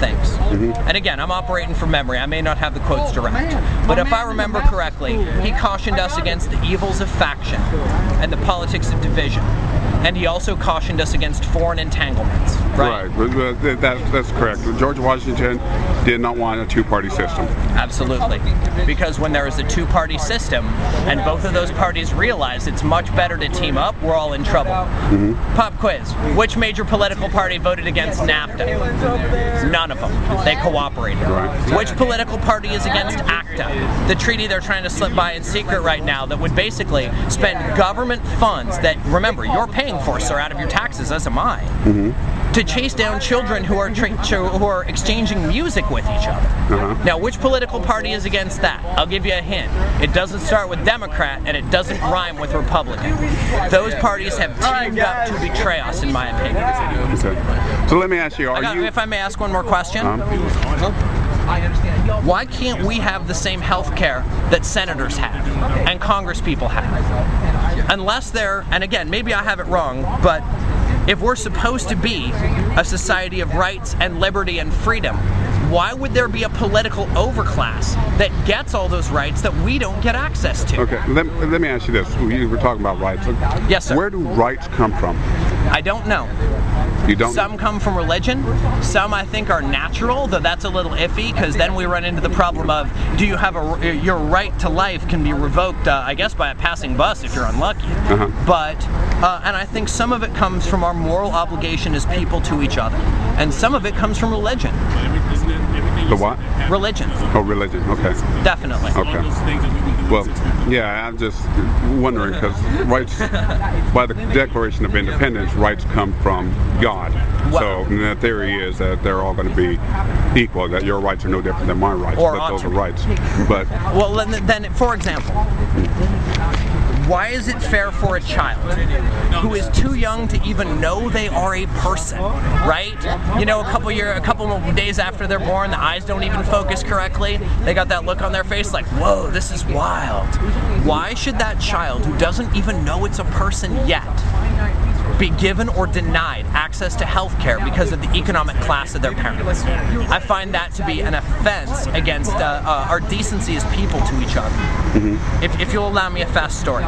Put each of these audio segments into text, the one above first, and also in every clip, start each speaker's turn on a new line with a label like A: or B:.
A: things. And again, I'm operating from memory. I may not have the quotes direct. But if I remember correctly, he cautioned us against the evils of faction and the politics of division. And he also cautioned us against foreign entanglements. Right?
B: That's correct. George Washington did not want a two-party system.
A: Absolutely. Because when there is a two-party system, and both of those parties realize it's much better to team up, we're all in trouble. Pop quiz. Which major political party voted against NAFTA? None of them. They cooperated.
B: Right.
A: Which political party is against ACTA? The treaty they're trying to slip by in secret right now that would basically spend government funds that, remember, you're paying for, sir, out of your taxes, as am I, to chase down children who are exchanging music with each other. Now, which political party is against that? I'll give you a hint. It doesn't start with Democrat, and it doesn't rhyme with Republican. Those parties have teamed up to betray us, in my opinion.
B: Okay. So let me ask you,
A: if I may ask one more question? Why can't we have the same health care that senators have and Congress people have? Unless they're, and again, maybe I have it wrong, but if we're supposed to be a society of rights and liberty and freedom, why would there be a political overclass that gets all those rights that we don't get access to?
B: Okay, let me ask you this. We were talking about rights.
A: Yes, sir.
B: Where do rights come from?
A: I don't know.
B: You don't?
A: Some come from religion. Some I think are natural, though that's a little iffy, because then we run into the problem of, do you have your right to life can be revoked, I guess, by a passing bus if you're unlucky. But, and I think some of it comes from our moral obligation as people to each other. And some of it comes from religion.
B: The what?
A: Religion.
B: Oh, religion. Okay.
A: Definitely.
B: Okay. Well, yeah, I'm just wondering, because rights, by the Declaration of Independence, rights come from God. So the theory is that they're all going to be equal, that your rights are no different than my rights, but those are rights. But
A: well, then, for example, why is it fair for a child who is too young to even know they are a person, right? You know, a couple days after they're born, the eyes don't even focus correctly. They got that look on their face like, whoa, this is wild. Why should that child who doesn't even know it's a person yet be given or denied access to health care because of the economic class of their parents? I find that to be an offense against our decency as people to each other. If you'll allow me a fast story.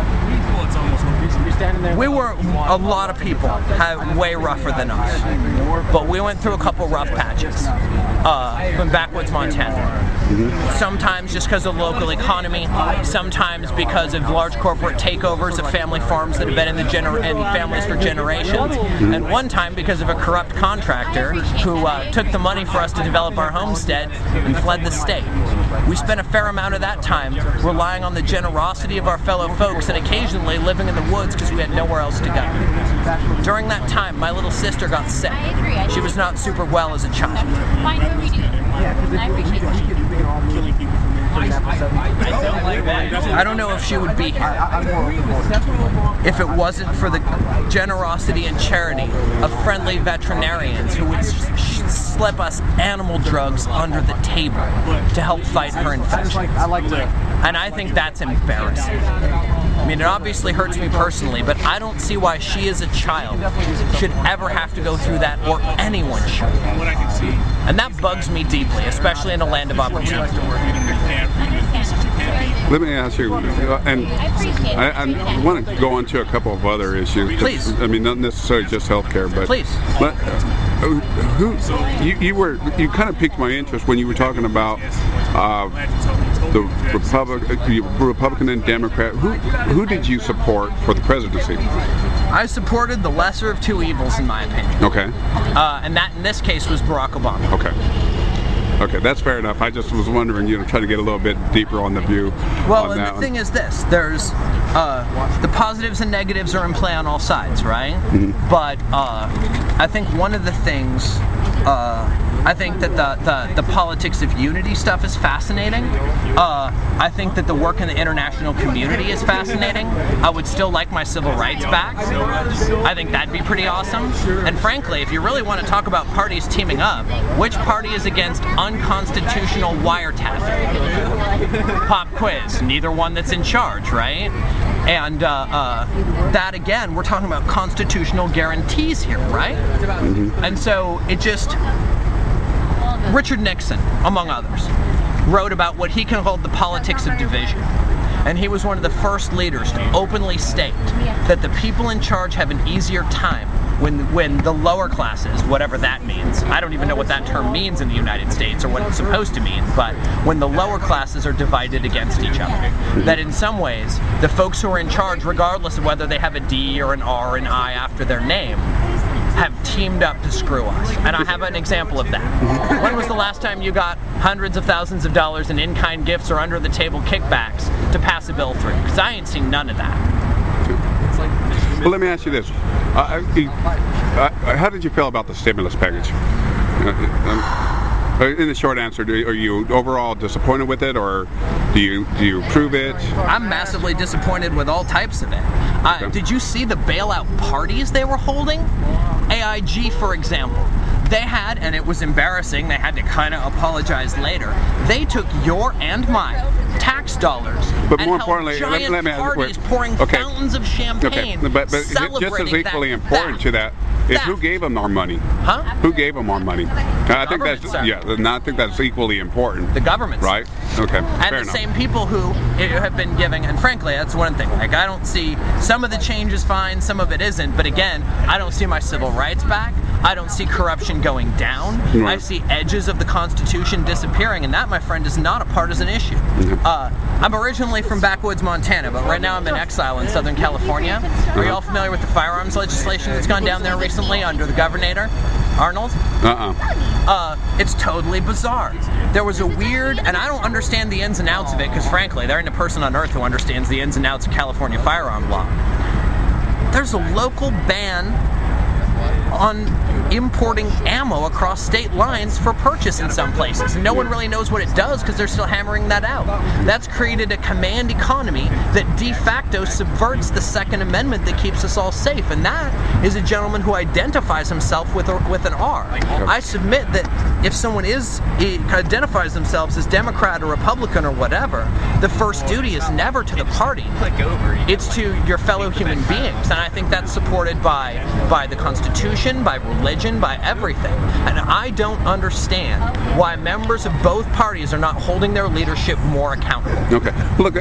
A: A lot of people have way rougher than us, but we went through a couple rough patches in backwoods Montana. Sometimes just because of local economy, sometimes because of large corporate takeovers of family farms that have been in families for generations, and one time because of a corrupt contractor who took the money for us to develop our homestead and fled the state. We spent a fair amount of that time relying on the generosity of our fellow folks and occasionally living in the woods because we had nowhere else to go. During that time, my little sister got sick. She was not super well as a child. I don't know if she would be here if it wasn't for the generosity and charity of friendly veterinarians who would slip us animal drugs under the table to help fight her infection. And I think that's embarrassing. I mean, it obviously hurts me personally, but I don't see why she as a child should ever have to go through that, or anyone should. And that bugs me deeply, especially in a land of opportunity.
B: Let me ask you, and I want to go into a couple of other issues.
A: Please.
B: I mean, not necessarily just healthcare, but
A: please.
B: But you kind of piqued my interest when you were talking about the Republican and Democrat. Who did you support for the presidency?
A: I supported the lesser of two evils, in my opinion.
B: Okay.
A: And that, in this case, was Barack Obama.
B: Okay. Okay, that's fair enough. I just was wondering, trying to get a little bit deeper on the view.
A: Well, and the thing is this, there's the positives and negatives are in play on all sides, right? But I think one of the things, I think that the politics of unity stuff is fascinating. I think that the work in the international community is fascinating. I would still like my civil rights back. I think that'd be pretty awesome. And frankly, if you really want to talk about parties teaming up, which party is against unconstitutional wiretapping? Pop quiz. Neither one that's in charge, right? And that again, we're talking about constitutional guarantees here, right? And so it just, Richard Nixon, among others, wrote about what he called the politics of division. And he was one of the first leaders to openly state that the people in charge have an easier time when the lower classes, whatever that means, I don't even know what that term means in the United States or what it's supposed to mean, but when the lower classes are divided against each other. That in some ways, the folks who are in charge, regardless of whether they have a D or an R or an I after their name, have teamed up to screw us. And I have an example of that. When was the last time you got hundreds of thousands of dollars in in-kind gifts or under-the-table kickbacks to pass a bill through? Because I ain't seen none of that.
B: Well, let me ask you this. How did you feel about the stimulus package? In the short answer, are you overall disappointed with it, or do you approve it?
A: I'm massively disappointed with all types of it.
B: Okay.
A: Did you see the bailout parties they were holding? AIG, for example. They had, and it was embarrassing, they had to kind of apologize later, they took your and my tax dollars
B: but
A: and
B: more
A: held
B: importantly,
A: giant
B: let me
A: parties pouring fountains of champagne,
B: but
A: celebrating
B: just as equally
A: that,
B: important to that is who gave them our money.
A: Huh?
B: Who gave them our money? I think that's
A: Government,
B: I think that's equally important.
A: The government,
B: right? Okay.
A: and
B: fair
A: the
B: enough.
A: same people who have been giving, and frankly, that's one thing. Like, I don't see, some of the change is fine, some of it isn't. But again, I don't see my civil rights back. I don't see corruption going down.
B: Right.
A: I see edges of the Constitution disappearing, and that, my friend, is not a partisan issue. I'm originally from backwoods Montana, but right now I'm in exile in Southern California. Are you all familiar with the firearms legislation that's gone down there recently under the governor, Arnold? It's totally bizarre. There was a weird, and I don't understand the ins and outs of it, because frankly, there ain't a person on earth who understands the ins and outs of California firearm law. There's a local ban on importing ammo across state lines for purchase in some places. And no one really knows what it does because they're still hammering that out. That's created a command economy that de facto subverts the Second Amendment that keeps us all safe. And that is a gentleman who identifies himself with an R. I submit that if someone identifies themselves as Democrat or Republican or whatever, the first duty is never to the party. It's to your fellow human beings. And I think that's supported by the Constitution, by religion, by everything. And I don't understand why members of both parties are not holding their leadership more accountable.
B: Okay. Look,